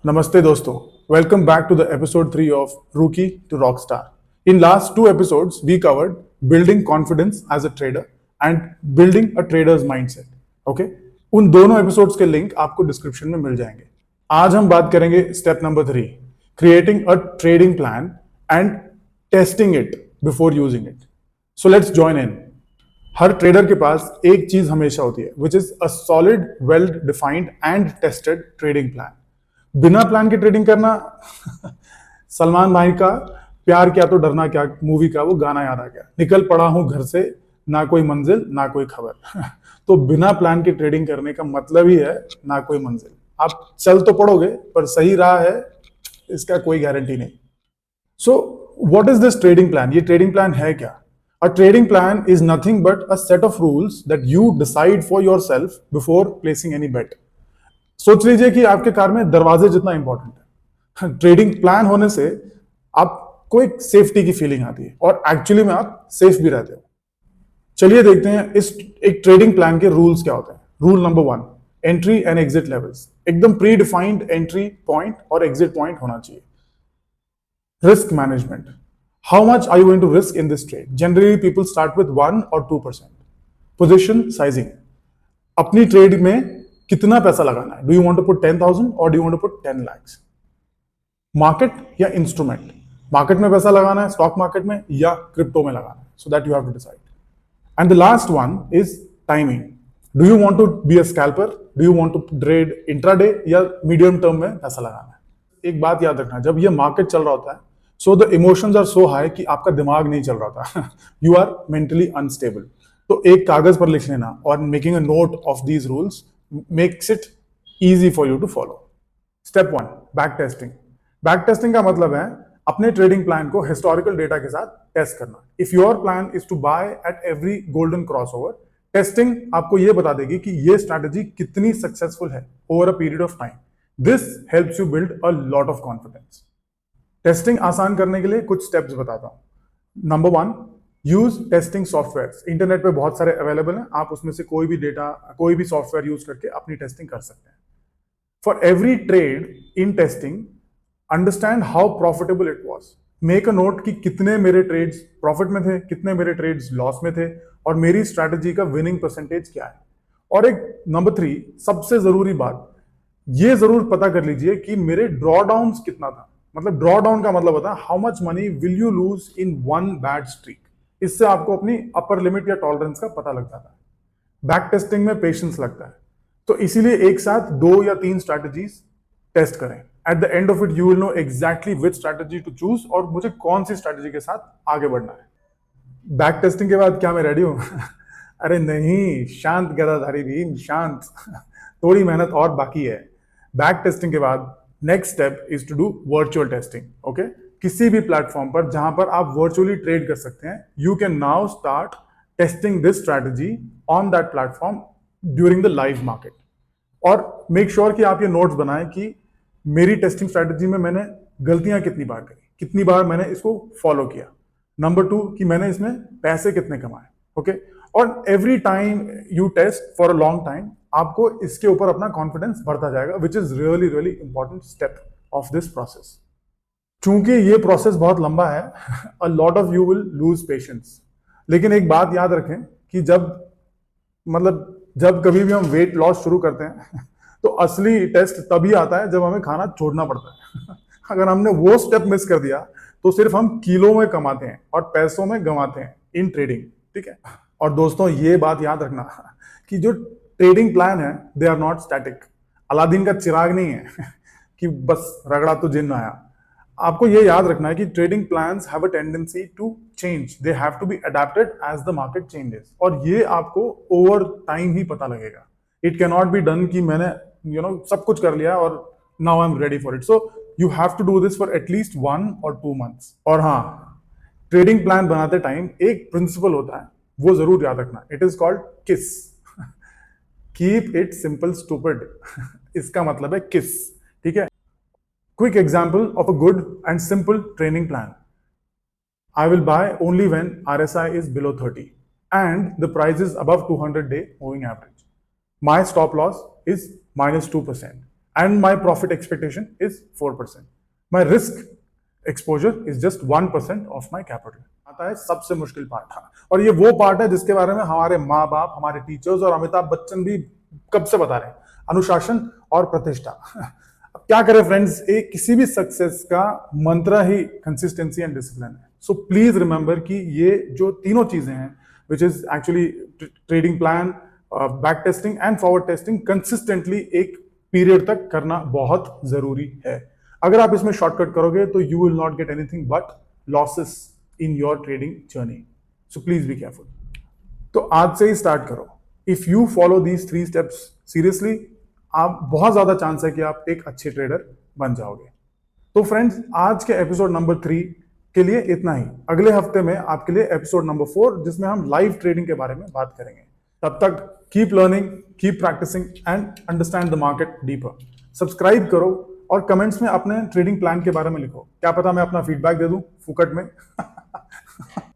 Namaste dosto. Welcome back to the episode 3 of Rookie to Rockstar. In last two episodes, we covered building confidence as a trader and building a trader's mindset. Okay? उन दोनों episodes के link आपको description में मिल जाएंगे. आज हम बात करेंगे step number 3, creating a trading plan and testing it before using it. So let's join in. Her trader के पास एक चीज हमेशा होती है, which is a solid, well defined and tested trading plan. बिना प्लान के ट्रेडिंग करना सलमान भाई का प्यार क्या तो डरना क्या मूवी का वो गाना याद आ गया. निकल पड़ा हूं घर से, ना कोई मंजिल ना कोई खबर. तो बिना प्लान के ट्रेडिंग करने का मतलब ही है ना कोई मंजिल. आप चल तो पड़ोगे पर सही रहा है इसका कोई गारंटी नहीं. So what is this trading plan? ये ट्रेडिंग प्लान है क्या? A trading plan is nothing but a set of rules that you decide for yourself before placing any bet. सोच लीजिए कि आपके कार में दरवाजे जितना इंपॉर्टेंट है. ट्रेडिंग प्लान होने से आपको एक सेफ्टी की फीलिंग आती है और एक्चुअली में आप सेफ भी रहते हो. चलिए देखते हैं इस एक ट्रेडिंग प्लान के रूल्स क्या होते हैं. Rule number 1, entry and exit levels. एकदम प्री डिफाइंड एंट्री पॉइंट और एग्जिट पॉइंट होना चाहिए. Risk management. How much are you going to risk in this trade? Generally people start with 1 और 2%. Position sizing. अपनी trade में कितना पैसा लगाना है? Do you want to put 10,000 और do you want to put 10 lakhs? Market या instrument? Market में पैसा लगाना है, स्टॉक मार्केट में या क्रिप्टो में लगाना है? So that you have to decide. And the last one is timing. Do you want to be a scalper? Do you want to trade intraday या मीडियम टर्म में पैसा लगाना है? एक बात याद रखना, जब ये मार्केट चल रहा होता है so the emotions are so high कि आपका दिमाग नहीं चल रहा था. You are mentally unstable. तो एक कागज पर लिख लेना और making a note of these rules makes it easy for you to follow. Step 1, back testing. Back testing का मतलब है अपने ट्रेडिंग प्लान को हिस्टोरिकल डेटा के साथ टेस्ट करना. If your plan is to buy at every golden crossover, testing आपको यह बता देगी कि ये स्ट्रैटेजी कितनी सक्सेसफुल है over a period of time. This helps you build a lot of confidence. Testing आसान करने के लिए कुछ स्टेप्स बताता हूं. Number 1, use testing software. Internet पे बहुत सारे अवेलेबल हैं, आप उसमें से कोई भी डेटा, कोई भी सॉफ्टवेयर यूज करके अपनी टेस्टिंग कर सकते हैं. For every trade in testing, understand how profitable it was. Make a note कि कितने मेरे ट्रेड्स प्रॉफिट में थे, कितने मेरे ट्रेड्स लॉस में थे और मेरी स्ट्रैटेजी का विनिंग परसेंटेज क्या है. और एक नंबर 3, सबसे जरूरी बात, ये जरूर पता कर लीजिए कि मेरे ड्रॉ डाउन कितना था. मतलब ड्रॉ डाउन का मतलब होता है how much money will you lose in one bad streak. इससे आपको अपनी अपर लिमिट या टॉलरेंस का पता लग जाता है. बैक टेस्टिंग में पेशेंस लगता है, तो इसीलिए एक साथ 2 या 3 स्ट्रैटेजीज टेस्ट करें. At the end of it you will know exactly which strategy to choose और मुझे कौन सी स्ट्रैटेजी के साथ आगे बढ़ना है. बैक टेस्टिंग के बाद क्या मैं रेडी हूं? अरे नहीं, शांत गदाधारी भीम, शांत. थोड़ी मेहनत और बाकी है. बैक टेस्टिंग के बाद next step is to do virtual testing. Okay, किसी भी प्लेटफॉर्म पर जहां पर आप वर्चुअली ट्रेड कर सकते हैं, you can now start testing this strategy on that platform during the live market. और मेक श्योर कि आप ये नोट्स बनाएं कि मेरी टेस्टिंग स्ट्रैटेजी में मैंने गलतियां कितनी बार करी, कितनी बार मैंने इसको फॉलो किया. नंबर 2, कि मैंने इसमें पैसे कितने कमाए. ओके, और every time you test for a long time, आपको इसके ऊपर अपना कॉन्फिडेंस बढ़ता जाएगा, which is really really important step of this process. चूंकि ये प्रोसेस बहुत लंबा है, a lot of you will lose patience. लेकिन एक बात याद रखें कि जब कभी भी हम वेट लॉस शुरू करते हैं तो असली टेस्ट तभी आता है जब हमें खाना छोड़ना पड़ता है. अगर हमने वो स्टेप मिस कर दिया तो सिर्फ हम किलो में कमाते हैं और पैसों में गंवाते हैं इन ट्रेडिंग. ठीक है. और दोस्तों ये बात याद रखना कि जो ट्रेडिंग प्लान है, they are not static. Aladdin का चिराग नहीं है कि बस रगड़ा तो जिन्न आया. आपको ये याद रखना है कि trading plans have a tendency to change. They have to be adapted as the market changes. और ये आपको ओवर टाइम ही पता लगेगा. It can not be done कि मैंने सब कुछ कर लिया और now I am ready for it. So you have to do this for at least 1 और 2 months. और हाँ, ट्रेडिंग प्लान बनाते टाइम एक प्रिंसिपल होता है, वो जरूर याद रखना. इट इज कॉल्ड किस. Keep it simple stupid. इसका मतलब है किस. ठीक है. Quick example of a good and simple training plan. I will buy only when RSI is below 30 and the price is above 200-day moving average. My stop loss is -2% and my profit expectation is 4%. My risk exposure is just 1% of my capital. आता है सबसे मुश्किल part, और ये वो part है जिसके बारे में हमारे माँ बाप, हमारे टीचर्स और अमिताभ बच्चन भी कब से बता रहे हैं, अनुशासन और प्रतिष्ठा। अब क्या करें फ्रेंड्स, एक किसी भी सक्सेस का मंत्र ही कंसिस्टेंसी एंड डिसिप्लिन है। सो प्लीज रिमेंबर कि ये जो तीनों चीजें हैं, which is actually trading plan, back testing and forward testing, consistently एक पीरियड तक करना बहुत जरूरी है। अगर आप इसमें शॉर्टकट करोगे तो you will not get anything but losses in your trading journey. So please be careful. तो आज से ही स्टार्ट करो। If you follow these 3 steps seriously, आप बहुत ज्यादा चांस है कि आप एक अच्छे ट्रेडर बन जाओगे। तो फ्रेंड्स, आज के एपिसोड नंबर 3 के लिए इतना ही। अगले हफ्ते में आपके लिए एपिसोड नंबर 4, जिसमें हम लाइव ट्रेडिंग के बारे में बात करेंगे। तब तक keep learning, keep practising and understand the market deeper. Subscribe करो और कमेंट्स में अपने ट्रेडिंग प्लान के बारे में लिखो। क्या पता मैं अपना फीडबैक दे दूं फुकट में।